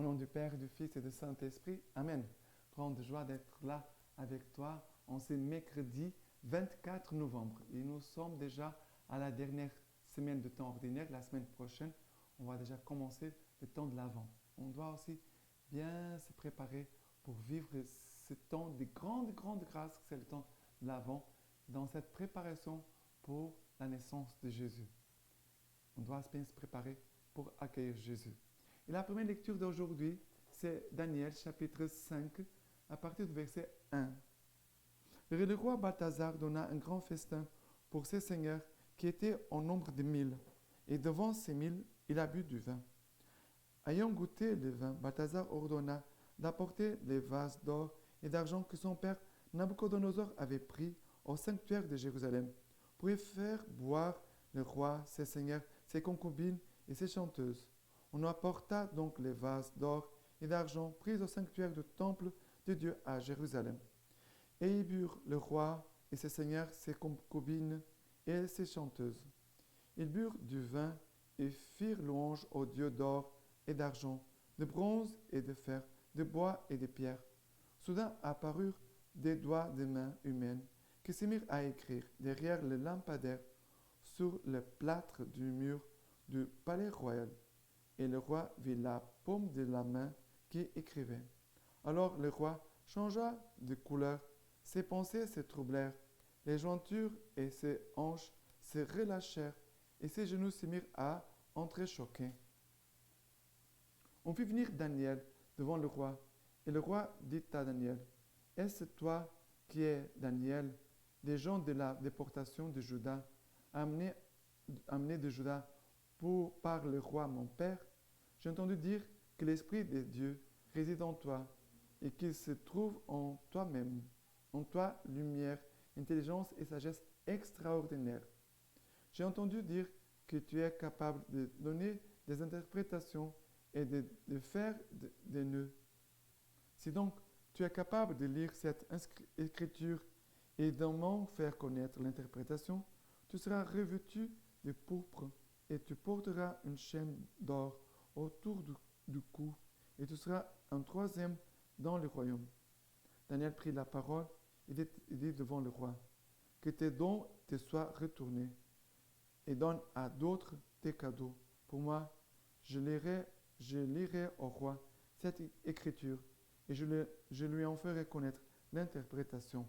Au nom du Père, du Fils et du Saint-Esprit, Amen. Grande joie d'être là avec toi en ce mercredi 24 novembre. Et nous sommes déjà à la dernière semaine de temps ordinaire. La semaine prochaine, on va déjà commencer le temps de l'Avent. On doit aussi bien se préparer pour vivre ce temps de grande grâce, c'est le temps de l'Avent, dans cette préparation pour la naissance de Jésus. On doit bien se préparer pour accueillir Jésus. Et la première lecture d'aujourd'hui, c'est Daniel chapitre 5, à partir du verset 1. Le roi Balthazar donna un grand festin pour ses seigneurs qui étaient au nombre de 1000, et devant ces 1000, il a bu du vin. Ayant goûté le vin, Balthazar ordonna d'apporter les vases d'or et d'argent que son père Nabuchodonosor avait pris au sanctuaire de Jérusalem, pour y faire boire le roi, ses seigneurs, ses concubines et ses chanteuses. On apporta donc les vases d'or et d'argent pris au sanctuaire du temple de Dieu à Jérusalem. Et y burent le roi et ses seigneurs, ses concubines et ses chanteuses. Ils burent du vin et firent louange aux dieux d'or et d'argent, de bronze et de fer, de bois et de pierre. Soudain apparurent des doigts de mains humaines qui se mirent à écrire derrière le lampadaire sur le plâtre du mur du palais royal. Et le roi vit la paume de la main qui écrivait. Alors le roi changea de couleur, ses pensées se troublèrent, les jointures et ses hanches se relâchèrent, et ses genoux se mirent à entrechoquer. On fit venir Daniel devant le roi, et le roi dit à Daniel, « Est-ce toi qui es Daniel, des gens de la déportation de Juda, amenés de Juda par le roi mon père? J'ai entendu dire que l'Esprit de Dieu réside en toi et qu'il se trouve en toi-même, en toi lumière, intelligence et sagesse extraordinaires. J'ai entendu dire que tu es capable de donner des interprétations et de faire des nœuds. Si donc tu es capable de lire cette écriture et d'en m'en faire connaître l'interprétation, tu seras revêtu de pourpre et tu porteras une chaîne d'or autour du cou, et tu seras un troisième dans le royaume. » Daniel prit la parole et dit devant le roi, « Que tes dons te soient retournés, et donne à d'autres tes cadeaux. Pour moi, je lirai au roi cette écriture, et je lui en ferai connaître l'interprétation.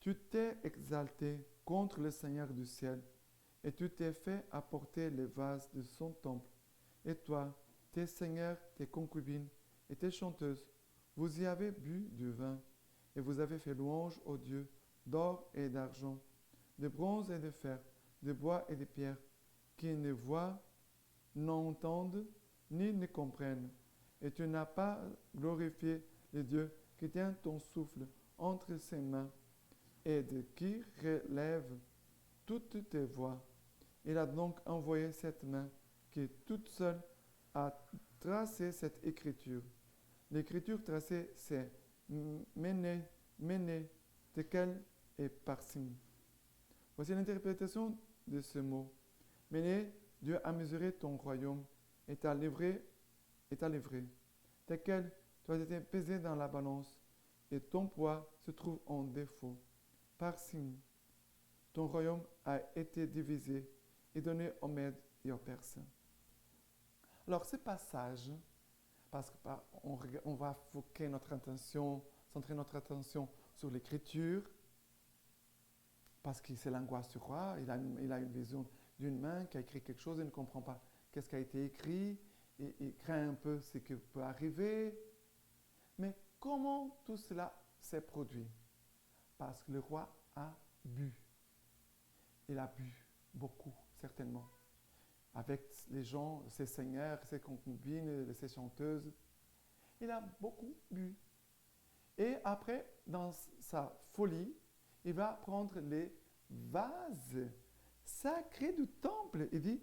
Tu t'es exalté contre le Seigneur du ciel, et tu t'es fait apporter les vases de son temple. Et toi, tes seigneurs, tes concubines et tes chanteuses, vous y avez bu du vin, et vous avez fait louange aux dieux d'or et d'argent, de bronze et de fer, de bois et de pierre, qui ne voient, n'entendent, ni ne comprennent. Et tu n'as pas glorifié le Dieu qui tient ton souffle entre ses mains et de qui relève toutes tes voies. Il a donc envoyé cette main qui toute seule a tracé cette écriture. L'écriture tracée, c'est Méné, Méné, Tekel et Parsim. Voici l'interprétation de ce mot. Méné, Dieu a mesuré ton royaume et t'a livré. Tekel, tu as été pesé dans la balance et ton poids se trouve en défaut. Parsim, ton royaume a été divisé et donné aux Mèdes et aux Perses. Alors, ce passage, parce qu'on va centrer notre attention sur l'écriture, parce que c'est l'angoisse du roi, il a une vision d'une main qui a écrit quelque chose, il ne comprend pas qu'est-ce qui a été écrit, et il craint un peu ce qui peut arriver. Mais comment tout cela s'est produit? Parce que le roi a bu. Il a bu beaucoup, certainement. Avec les gens, ses seigneurs, ses concubines, ses chanteuses. Il a beaucoup bu. Et après, dans sa folie, il va prendre les vases sacrés du temple. Il dit,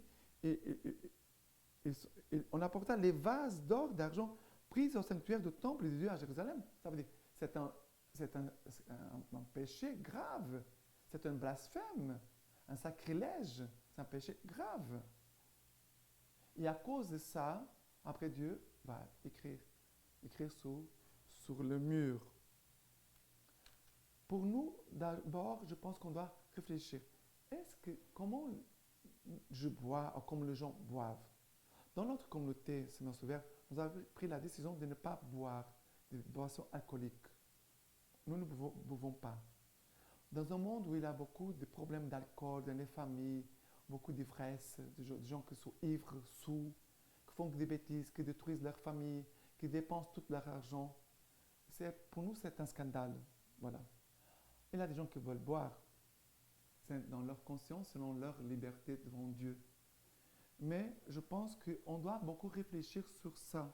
on apporta les vases d'or, d'argent, pris au sanctuaire du temple de Dieu à Jérusalem. Ça veut dire, c'est un péché grave. C'est un blasphème, un sacrilège. C'est un péché grave. Et à cause de ça, après Dieu va écrire sur le mur. Pour nous, d'abord, je pense qu'on doit réfléchir. Comment je bois, ou comme les gens boivent? Dans notre communauté Semence Ouverte, nous avons pris la décision de ne pas boire des boissons alcooliques. Nous ne buvons pas. Dans un monde où il y a beaucoup de problèmes d'alcool dans les familles, beaucoup d'ivresse, de gens qui sont ivres, saouls, qui font des bêtises, qui détruisent leur famille, qui dépensent tout leur argent, pour nous, c'est un scandale. Voilà. Il y a des gens qui veulent boire. C'est dans leur conscience, selon leur liberté devant Dieu. Mais je pense qu'on doit beaucoup réfléchir sur ça.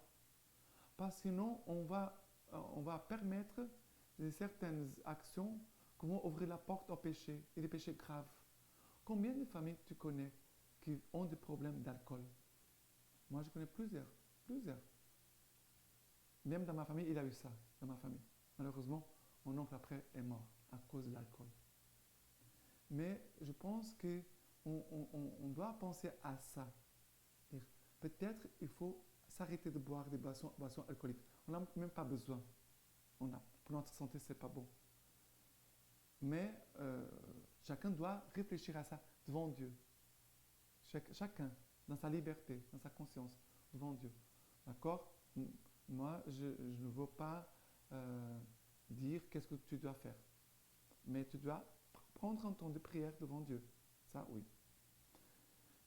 Parce que sinon, on va permettre certaines actions qui vont ouvrir la porte au péché, et des péchés graves. Combien de familles tu connais qui ont des problèmes d'alcool? Moi, je connais plusieurs. Même dans ma famille, il a eu ça, dans ma famille. Malheureusement, mon oncle après est mort à cause de l'alcool. Mais je pense qu'on doit penser à ça. Peut-être il faut s'arrêter de boire des boissons alcooliques. On n'a même pas besoin. Pour notre santé, ce n'est pas bon. Mais chacun doit réfléchir à ça devant Dieu. Chacun, dans sa liberté, dans sa conscience, devant Dieu. D'accord? Moi, je ne veux pas dire qu'est-ce que tu dois faire. Mais tu dois prendre un temps de prière devant Dieu. Ça, oui.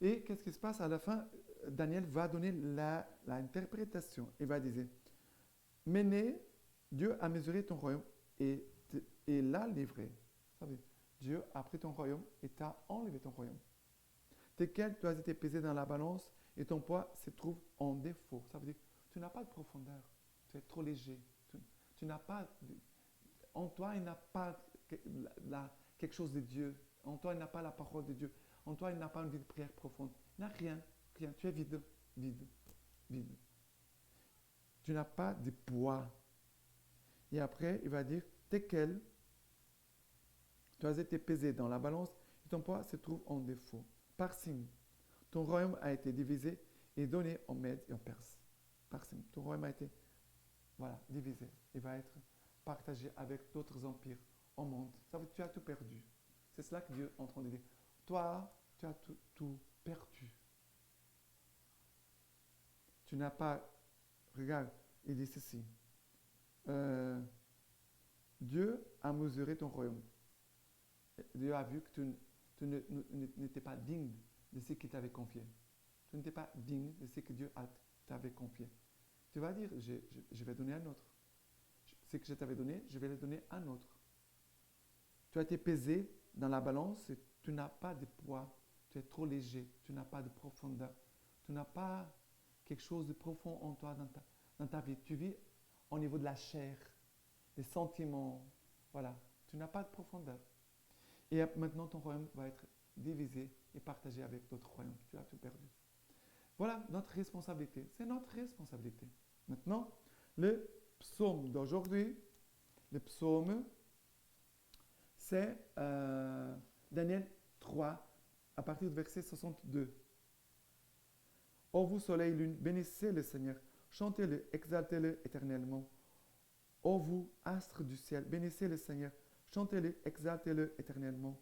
Et qu'est-ce qui se passe à la fin? Daniel va donner l'interprétation. Il va dire, mais Dieu a mesuré ton royaume et l'a livré. Ça veut dire, Dieu a pris ton royaume et t'a enlevé ton royaume. Tequel tu as été pesé dans la balance et ton poids se trouve en défaut. Ça veut dire, tu n'as pas de profondeur. Tu es trop léger. Tu n'as pas... En toi, il n'y a pas quelque chose de Dieu. En toi, il n'y a pas la parole de Dieu. En toi, il n'y a pas une vie de prière profonde. Il n'y a rien. Tu es vide. Tu n'as pas de poids. Et après, il va dire, tequel tu as été pesé dans la balance et ton poids se trouve en défaut. Par signe, ton royaume a été divisé et donné en Mède et en Perse. Par signe, ton royaume a été divisé. Il va être partagé avec d'autres empires au monde. Ça veut dire que tu as tout perdu. C'est cela que Dieu est en train de dire. Toi, tu as tout perdu. Tu n'as pas... Regarde, il dit ceci. Dieu a mesuré ton royaume. Dieu a vu que tu n'étais pas digne de ce qu'il t'avait confié. Tu n'étais pas digne de ce que Dieu t'avait confié. Tu vas dire, je vais donner à un autre. Ce que je t'avais donné, je vais le donner à un autre. Tu as été pesé dans la balance et tu n'as pas de poids. Tu es trop léger. Tu n'as pas de profondeur. Tu n'as pas quelque chose de profond en toi dans ta vie. Tu vis au niveau de la chair, des sentiments. Voilà. Tu n'as pas de profondeur. Et maintenant, ton royaume va être divisé et partagé avec d'autres royaumes. Tu as tout perdu. Voilà notre responsabilité. C'est notre responsabilité. Maintenant, le psaume d'aujourd'hui, le psaume, c'est Daniel 3, à partir du verset 62. Ô vous, soleil et lune, bénissez le Seigneur, chantez-le, exaltez-le éternellement. Ô vous, astres du ciel, bénissez le Seigneur, chantez-le, exaltez-le éternellement.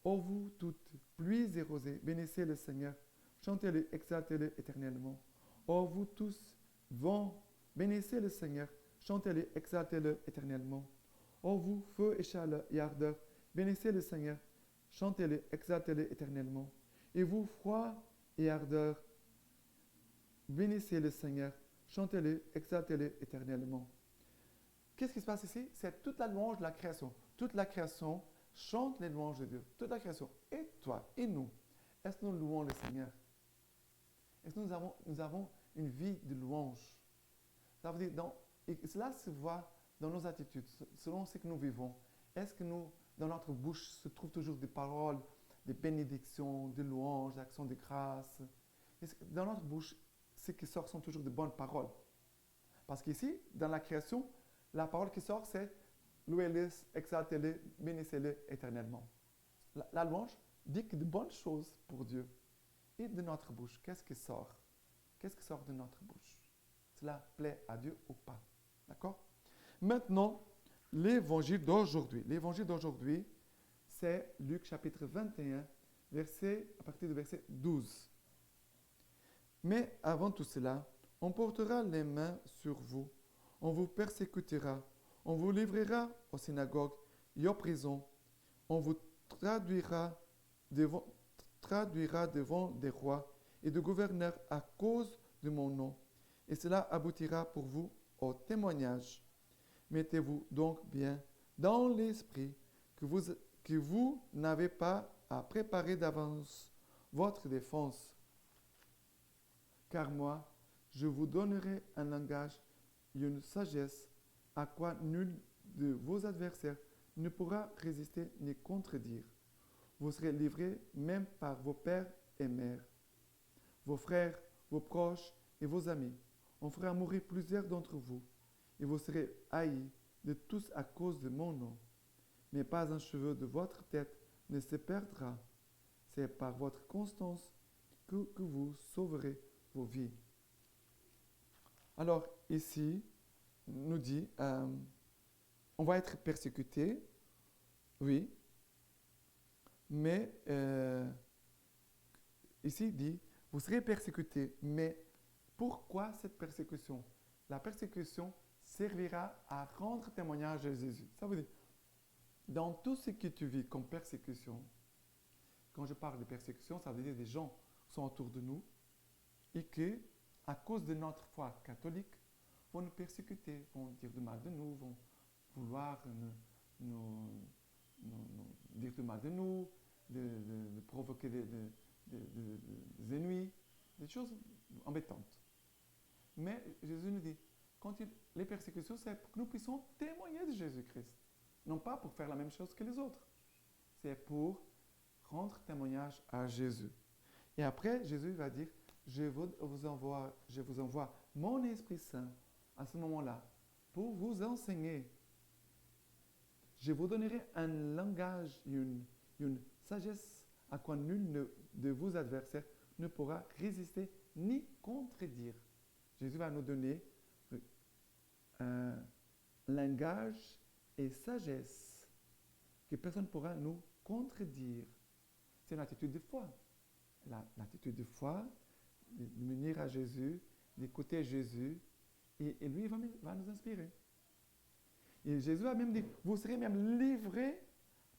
Ô vous, toutes pluies et rosées, bénissez le Seigneur, chantez-le, exaltez-le éternellement. Ô vous tous, vents, bénissez le Seigneur, chantez-le, exaltez-le éternellement. Ô vous, feu et chaleur et ardeur, bénissez le Seigneur, chantez-le, exaltez-le éternellement. Et vous, froid et ardeur, bénissez le Seigneur, chantez-le, exaltez-le éternellement. Qu'est-ce qui se passe ici? C'est toute la louange de la création. Toute la création chante les louanges de Dieu. Toute la création. Et toi, et nous, est-ce que nous louons le Seigneur? Est-ce que nous avons une vie de louange? Ça veut dire, et cela se voit dans nos attitudes, selon ce que nous vivons. Est-ce que dans notre bouche se trouvent toujours des paroles, des bénédictions, des louanges, d'actions de grâce? Dans notre bouche, ce qui sort sont toujours de bonnes paroles. Parce qu'ici, dans la création, la parole qui sort, c'est louez-le, exaltez-le, bénissez-le éternellement. La louange dit que de bonnes choses pour Dieu. Et de notre bouche, qu'est-ce qui sort? Qu'est-ce qui sort de notre bouche? cela plaît à Dieu ou pas. D'accord? Maintenant, l'évangile d'aujourd'hui. L'évangile d'aujourd'hui, c'est Luc chapitre 21, à partir du verset 12. Mais avant tout cela, on portera les mains sur vous, on vous persécutera, on vous livrera aux synagogues et aux prisons, on vous traduira devant des rois et des gouverneurs à cause de mon nom, et cela aboutira pour vous au témoignage. Mettez-vous donc bien dans l'esprit que vous n'avez pas à préparer d'avance votre défense. Car moi, je vous donnerai un langage et une sagesse à quoi nul de vos adversaires ne pourra résister ni contredire. Vous serez livrés même par vos pères et mères, vos frères, vos proches et vos amis. On fera mourir plusieurs d'entre vous, et vous serez haïs de tous à cause de mon nom. Mais pas un cheveu de votre tête ne se perdra. C'est par votre constance que vous sauverez vos vies. Alors ici, nous dit, on va être persécuté, oui, mais ici il dit, vous serez persécutés, mais pourquoi cette persécution? La persécution servira à rendre témoignage de Jésus. Ça veut dire, dans tout ce que tu vis comme persécution, quand je parle de persécution, ça veut dire des gens sont autour de nous et que, à cause de notre foi catholique, vont nous persécuter, vont dire du mal de nous, vont vouloir nous dire du mal de nous, de provoquer des ennuis, des choses embêtantes. Mais Jésus nous dit, les persécutions, c'est pour que nous puissions témoigner de Jésus-Christ. Non pas pour faire la même chose que les autres. C'est pour rendre témoignage à Jésus. Et après, Jésus va dire, je vous envoie mon Esprit Saint à ce moment-là pour vous enseigner. Je vous donnerai un langage, une sagesse à quoi nul de vos adversaires ne pourra résister ni contredire. Jésus va nous donner un langage et sagesse que personne ne pourra nous contredire. C'est une attitude de foi. L'attitude de foi, de venir à Jésus, d'écouter Jésus, et lui va nous inspirer. Et Jésus a même dit, vous serez même livrés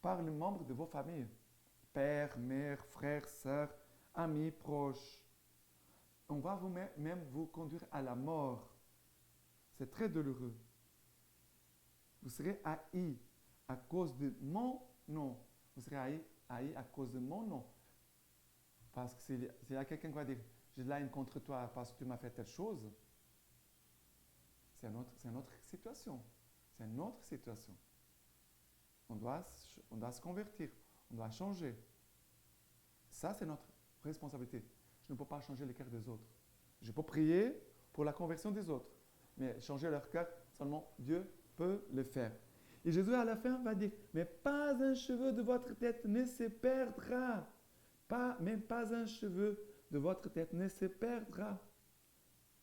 par les membres de vos familles. Père, mère, frères, sœurs, amis, proches. On va même vous conduire à la mort. C'est très douloureux. Vous serez haïs à cause de mon nom. Vous serez haïs à cause de mon nom. Parce que s'il y a quelqu'un qui va dire, j'ai de la haine contre toi parce que tu m'as fait telle chose, c'est une autre situation. C'est une autre situation. On doit se convertir. On doit changer. Ça, c'est notre responsabilité. Je ne peux pas changer le cœur des autres. Je peux prier pour la conversion des autres. Mais changer leur cœur, seulement Dieu peut le faire. Et Jésus, à la fin, va dire, mais pas un cheveu de votre tête ne se perdra. Même pas un cheveu de votre tête ne se perdra.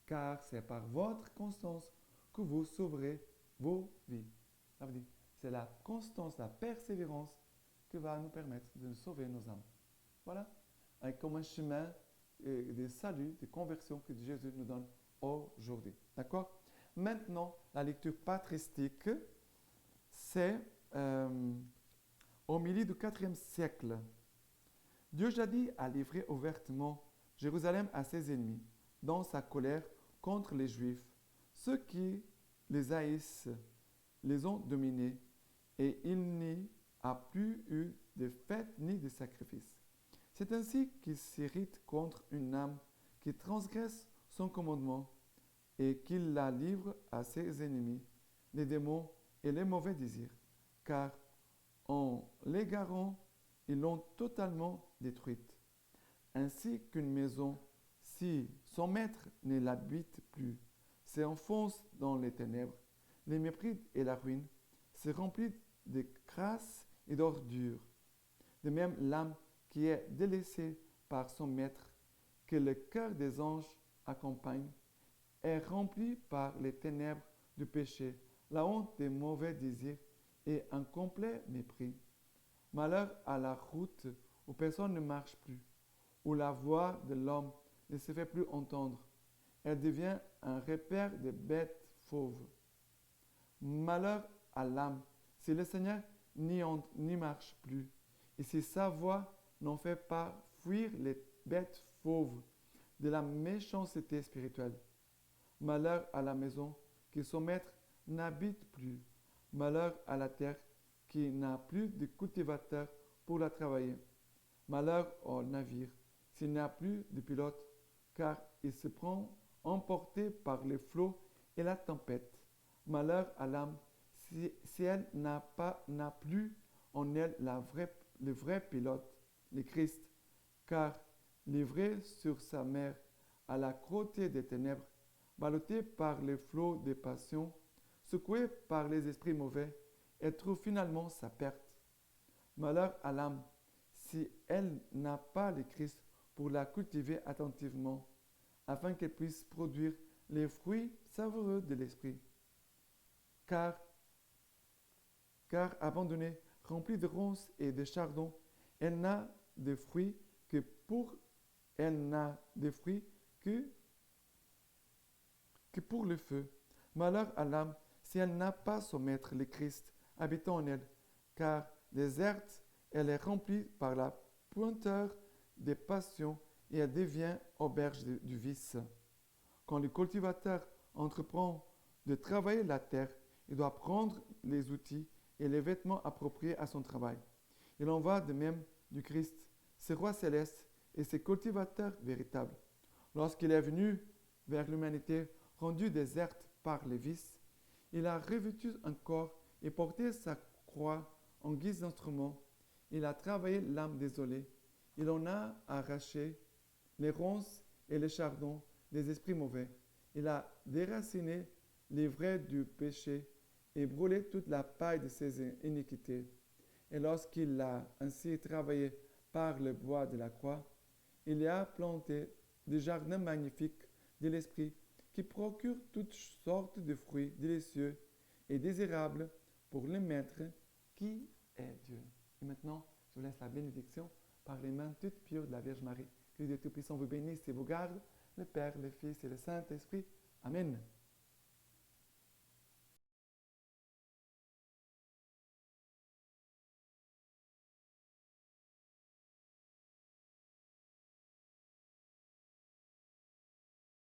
Car c'est par votre constance que vous sauverez vos vies. Ça veut dire, c'est la constance, la persévérance qui va nous permettre de sauver nos âmes. Voilà, comme un chemin de salut, de conversion que Jésus nous donne aujourd'hui. D'accord? Maintenant, la lecture patristique, c'est au milieu du IVe siècle. Dieu jadis a livré ouvertement Jérusalem à ses ennemis, dans sa colère contre les Juifs. Ceux qui les haïssent les ont dominés, et il n'y a plus eu de fête ni de sacrifice. C'est ainsi qu'il s'irrite contre une âme qui transgresse son commandement et qu'il la livre à ses ennemis, les démons et les mauvais désirs, car en l'égarant, ils l'ont totalement détruite. Ainsi qu'une maison, si son maître ne l'habite plus, s'enfonce dans les ténèbres, les mépris et la ruine, se remplit de crasse et d'ordures. De même, l'âme qui est délaissée par son maître, que le cœur des anges accompagne, est rempli par les ténèbres du péché, la honte des mauvais désirs et un complet mépris. Malheur à la route où personne ne marche plus, où la voix de l'homme ne se fait plus entendre. Elle devient un repère de bêtes fauves. Malheur à l'âme si le Seigneur n'y marche plus, et si sa voix n'en fait pas fuir les bêtes fauves de la méchanceté spirituelle. Malheur à la maison qui son maître n'habite plus. Malheur à la terre qui n'a plus de cultivateur pour la travailler. Malheur au navire s'il n'y a plus de pilote, car il se prend emporté par les flots et la tempête. Malheur à l'âme si elle n'a plus en elle le vrai pilote, le Christ, car livré sur sa mer à la crotté des ténèbres, ballotté par les flots des passions, secoué par les esprits mauvais, elle trouve finalement sa perte. Malheur à l'âme si elle n'a pas le Christ pour la cultiver attentivement, afin qu'elle puisse produire les fruits savoureux de l'esprit. Car abandonnée, remplie de ronces et de chardons, elle n'a de fruits que pour le feu. Malheur à l'âme si elle n'a pas son maître, le Christ, habitant en elle, car déserte, elle est remplie par la pointeur des passions et elle devient auberge du vice. Quand le cultivateur entreprend de travailler la terre, il doit prendre les outils et les vêtements appropriés à son travail. Il en va de même du Christ, ce roi céleste et ses cultivateurs véritables. Lorsqu'il est venu vers l'humanité rendue déserte par les vices, il a revêtu un corps et porté sa croix en guise d'instrument. Il a travaillé l'âme désolée. Il en a arraché les ronces et les chardons des esprits mauvais. Il a déraciné les vrais du péché et brûlé toute la paille de ses iniquités. Et lorsqu'il a ainsi travaillé par le bois de la croix, il y a planté des jardins magnifiques de l'esprit qui procurent toutes sortes de fruits délicieux et désirables pour le Maître qui est Dieu. Et maintenant, je vous laisse la bénédiction par les mains toutes pures de la Vierge Marie. Que Dieu Tout-Puissant vous bénisse et vous garde, le Père, le Fils et le Saint-Esprit. Amen.